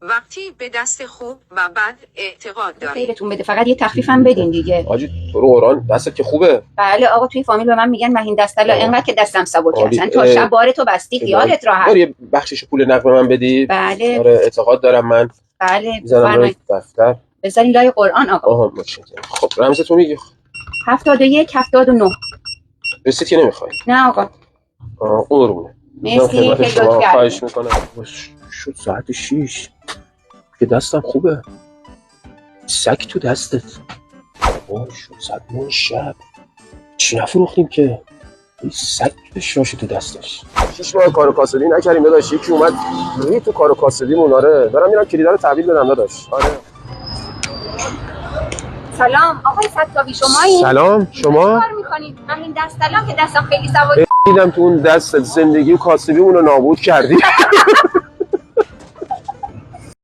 وقتی به دست خوب و بد اعتقاد داری. خیرتون بده، فقط یه تخفیفم بدین دیگه. حاجی تو رو قرآن دستت که خوبه. بله آقا، توی فامیل به من میگن مهین دستلا، اینقدر که دستم سبک هستن تا شب بار تو بستی خیالت راحت. یه بخشش پول نقد به من بدی. بله. آره اعتقاد دارم من. بله میذارم روی دفتر. بذارین لای قرآن آقا. آها متشکرم. خب رمزتو میگی؟ 71 79. رسید که نمیخوای؟ نه آقا. قربونه. مرسی که لطف کردی. خواهش میکنم. شد ساعت 6 که دستم خوبه. سگ تو دستت. شد ساعت 9 شب. چی نفروختیم که این سگ بشراشه تو دستش. 6 ماه کارو کاسبی نکردیم داداش. یکی اومد ری تو کارو کاسبیمون. آره دارم میرم کلیدا رو تحویل بدم داداش. آره. سلام آقای ستاوی، شمایید؟ سلام شما؟ کار میکنید؟ همین دستلا که دستم خیلی سبک. دیدم تو اون دست زندگی و کاسبیمون رو نابود کردی.